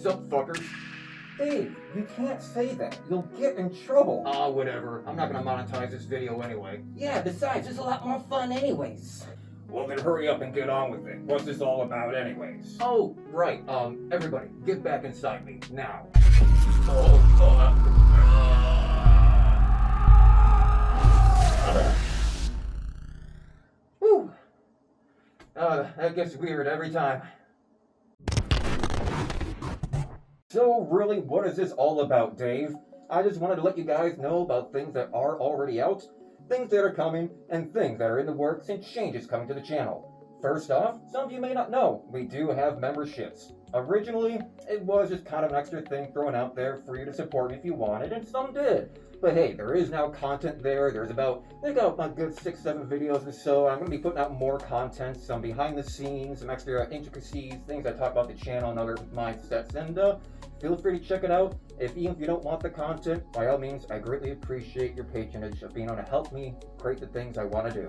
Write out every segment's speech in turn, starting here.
Sup, fuckers? Dave, you can't say that. You'll get in trouble. Whatever. I'm not gonna monetize this video anyway. Yeah, besides, it's a lot more fun anyways. Well, then hurry up and get on with it. What's this all about anyways? Oh, right. Everybody, get back inside me, now. Whew. That gets weird every time. So really, what is this all about, Dave? I just wanted to let you guys know about things that are already out, things that are coming, and things that are in the works and changes coming to the channel. First off, some of you may not know, we do have memberships. Originally, it was just kind of an extra thing thrown out there for you to support me if you wanted, and some did. But hey, there is now content there. There's about, I think, a good 6-7 videos or so. I'm going to be putting out more content, some behind the scenes, some extra intricacies, things I talk about the channel and other mindsets, and feel free to check it out. Even if you don't want the content, by all means, I greatly appreciate your patronage of being able to help me create the things I want to do.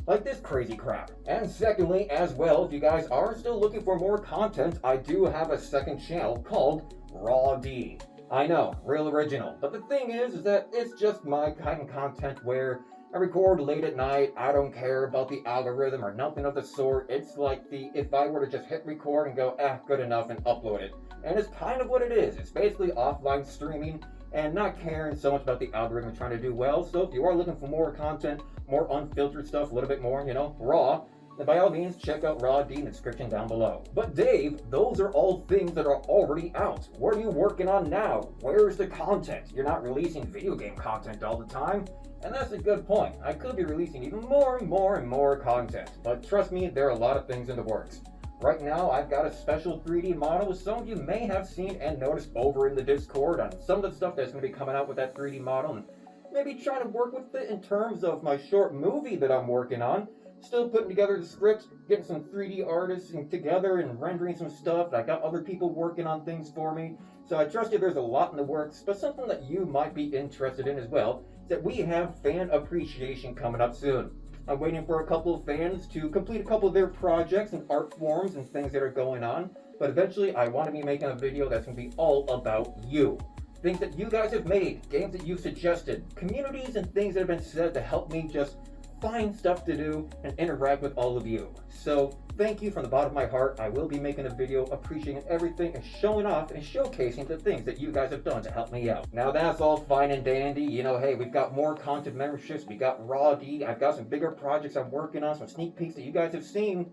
Like this crazy crap. And secondly, as well, if you guys are still looking for more content, I do have a second channel called Raw D. I know, real original. But the thing is that it's just my kind of content where I record late at night. I don't care about the algorithm or nothing of the sort. It's like if I were to just hit record and go, good enough, and upload it. And it's kind of what it is. It's basically offline streaming and not caring so much about the algorithm and trying to do well. So if you are looking for more content, more unfiltered stuff, a little bit more, raw, then by all means, check out Raw D in the description down below. But Dave, those are all things that are already out. What are you working on now? Where's the content? You're not releasing video game content all the time. And that's a good point. I could be releasing even more and more and more content. But trust me, there are a lot of things in the works. Right now, I've got a special 3D model, which some of you may have seen and noticed over in the Discord on some of the stuff that's going to be coming out with that 3D model, and maybe trying to work with it in terms of my short movie that I'm working on. Still putting together the script, getting some 3D artists together and rendering some stuff. I got other people working on things for me. So I trust you there's a lot in the works, but something that you might be interested in as well is that we have fan appreciation coming up soon. I'm waiting for a couple of fans to complete a couple of their projects and art forms and things that are going on. But eventually, I want to be making a video that's going to be all about you. Things that you guys have made, games that you've suggested, communities and things that have been said to help me just find stuff to do and interact with all of you. So thank you from the bottom of my heart. I will be making a video appreciating everything and showing off and showcasing the things that you guys have done to help me out. Now that's all fine and dandy. Hey, we've got more content memberships. We got Raw D. I've got some bigger projects I'm working on, some sneak peeks that you guys have seen.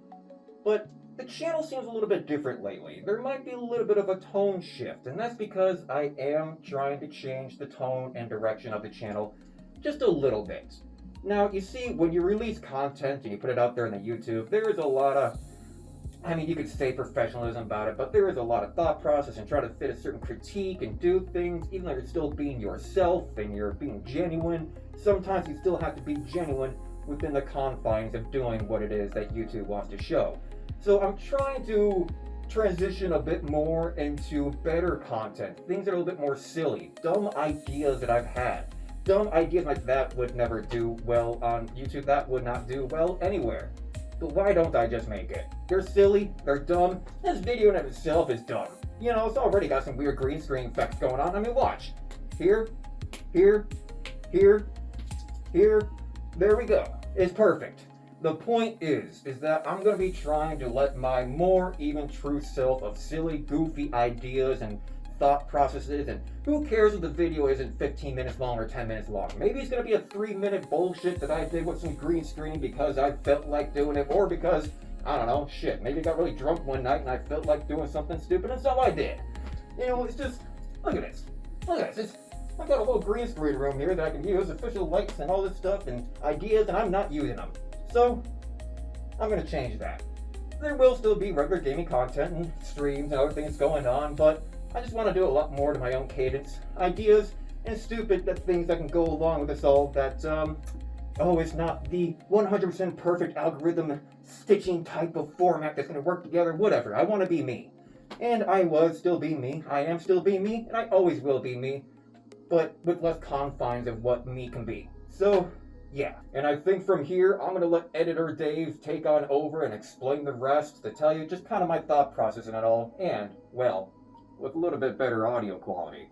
But the channel seems a little bit different lately. There might be a little bit of a tone shift, and that's because I am trying to change the tone and direction of the channel just a little bit. Now, you see, when you release content and you put it out there on the YouTube, there is a lot of, you could say professionalism about it, but there is a lot of thought process and try to fit a certain critique and do things, even though you're still being yourself and you're being genuine. Sometimes you still have to be genuine within the confines of doing what it is that YouTube wants to show. So I'm trying to transition a bit more into better content, things that are a little bit more silly, dumb ideas that I've had. Dumb ideas like that would never do well on YouTube. That would not do well anywhere. But why don't I just make it? They're silly, they're dumb. This video in itself is dumb. It's already got some weird green screen effects going on. Watch. Here, here, here, here. There we go. It's perfect. The point is that I'm going to be trying to let my more even true self of silly, goofy ideas and thought processes, and who cares if the video isn't 15 minutes long or 10 minutes long. Maybe it's going to be a 3-minute bullshit that I did with some green screen because I felt like doing it, or because, I don't know, maybe I got really drunk one night and I felt like doing something stupid, and so I did. It's just, look at this. Look at this. I've got a whole green screen room here that I can use, official lights and all this stuff and ideas, and I'm not using them. So, I'm going to change that. There will still be regular gaming content and streams and other things going on, but I just want to do a lot more to my own cadence, ideas, and stupid things that can go along with this all that, it's not the 100% perfect algorithm stitching type of format that's going to work together, whatever. I want to be me. And I was still being me, I am still being me, and I always will be me, but with less confines of what me can be. So, yeah. And I think from here, I'm going to let Editor Dave take on over and explain the rest to tell you just kind of my thought process and it all, and, well, with a little bit better audio quality.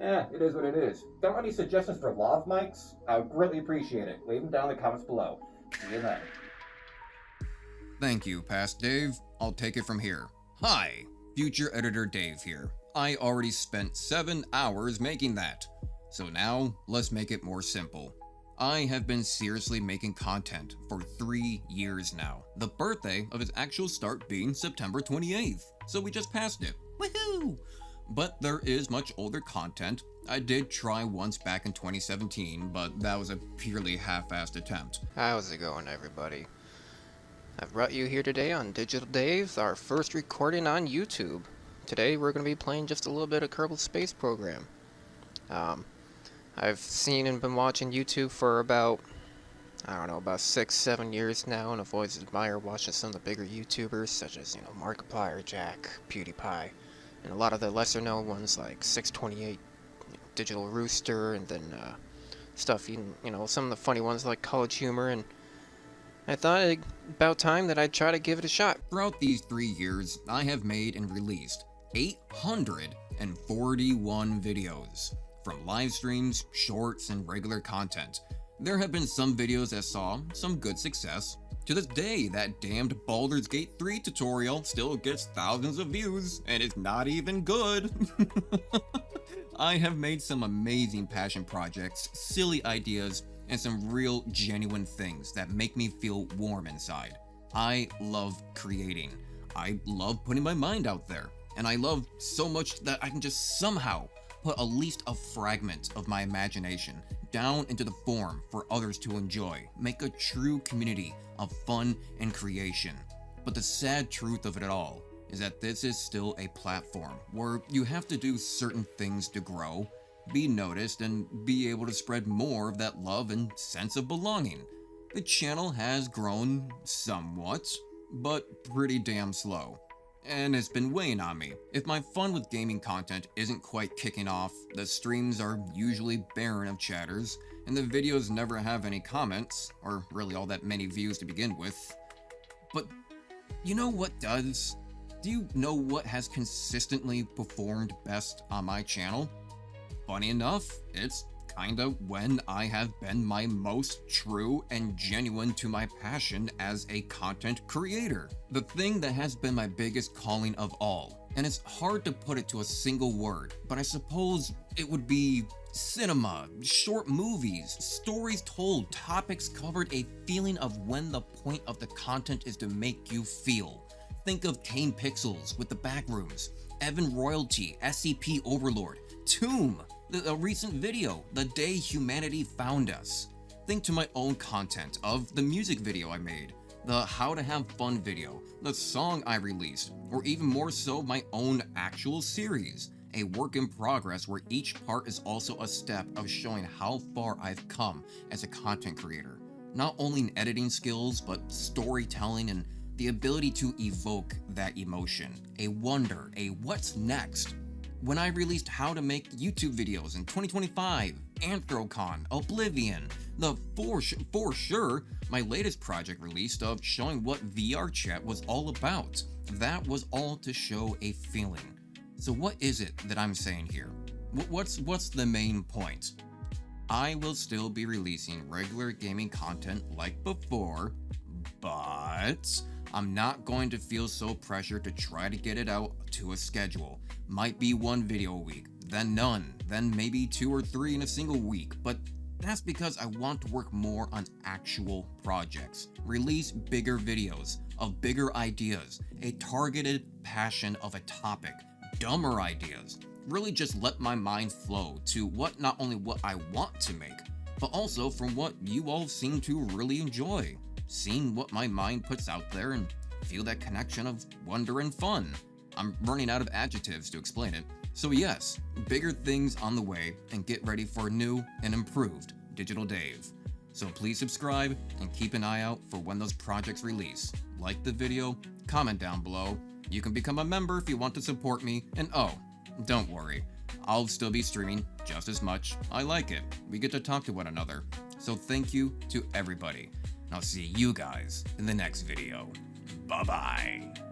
It is what it is. Got any suggestions for lav mics? I would greatly appreciate it. Leave them down in the comments below. See you then. Thank you, Past Dave. I'll take it from here. Hi, future editor Dave here. I already spent 7 hours making that. So now, let's make it more simple. I have been seriously making content for 3 years now. The birthday of its actual start being September 28th, so we just passed it. Woohoo! But there is much older content. I did try once back in 2017, but that was a purely half-assed attempt. How's it going, everybody? I've brought you here today on Digital Dave, our first recording on YouTube. Today we're going to be playing just a little bit of Kerbal Space Program. I've seen and been watching YouTube for about 6-7 years now, and I've always admired watching some of the bigger YouTubers, such as, Markiplier, Jack, PewDiePie, and a lot of the lesser known ones like 628, Digital Rooster, and then stuff, some of the funny ones like College Humor, and I thought it about time that I'd try to give it a shot. Throughout these 3 years, I have made and released 841 videos, from live streams, shorts, and regular content. There have been some videos that saw some good success. To this day, that damned Baldur's Gate 3 tutorial still gets thousands of views, and it's not even good. I have made some amazing passion projects, silly ideas, and some real genuine things that make me feel warm inside. I love creating. I love putting my mind out there, and I love so much that I can just somehow put at least a fragment of my imagination down into the form for others to enjoy, make a true community of fun and creation. But the sad truth of it all is that this is still a platform where you have to do certain things to grow, be noticed, and be able to spread more of that love and sense of belonging. The channel has grown somewhat, but pretty damn slow, and it's been weighing on me. If my fun with gaming content isn't quite kicking off, the streams are usually barren of chatters, and the videos never have any comments, or really all that many views to begin with. But you know what does? Do you know what has consistently performed best on my channel? Funny enough, it's kinda when I have been my most true and genuine to my passion as a content creator. The thing that has been my biggest calling of all, and it's hard to put it to a single word, but I suppose it would be cinema, short movies, stories told, topics covered, a feeling of when the point of the content is to make you feel. Think of Tame Pixels with the Backrooms, Evan Royalty, SCP Overlord, Tomb, a recent video, The Day Humanity Found Us. Think to my own content of the music video I made, the How to Have Fun video, the song I released, or even more so my own actual series, a work in progress where each part is also a step of showing how far I've come as a content creator. Not only in editing skills, but storytelling and the ability to evoke that emotion, a wonder, a what's next. When I released how to make YouTube videos in 2025, Anthrocon, Oblivion, the for sure my latest project released of showing what VR chat was all about. That was all to show a feeling. So what is it that I'm saying here? What's the main point? I will still be releasing regular gaming content like before, but I'm not going to feel so pressured to try to get it out to a schedule. Might be one video a week, then none, then maybe 2 or 3 in a single week, but that's because I want to work more on actual projects. Release bigger videos of bigger ideas, a targeted passion of a topic, dumber ideas. Really just let my mind flow to not only what I want to make, but also from what you all seem to really enjoy. Seeing what my mind puts out there and feel that connection of wonder and fun. I'm running out of adjectives to explain it. So yes, bigger things on the way, and get ready for a new and improved Digital Dave. So please subscribe and keep an eye out for when those projects release. Like the video, comment down below. You can become a member if you want to support me, and oh, don't worry, I'll still be streaming just as much. I like it. We get to talk to one another. So thank you to everybody. I'll see you guys in the next video. Bye-bye.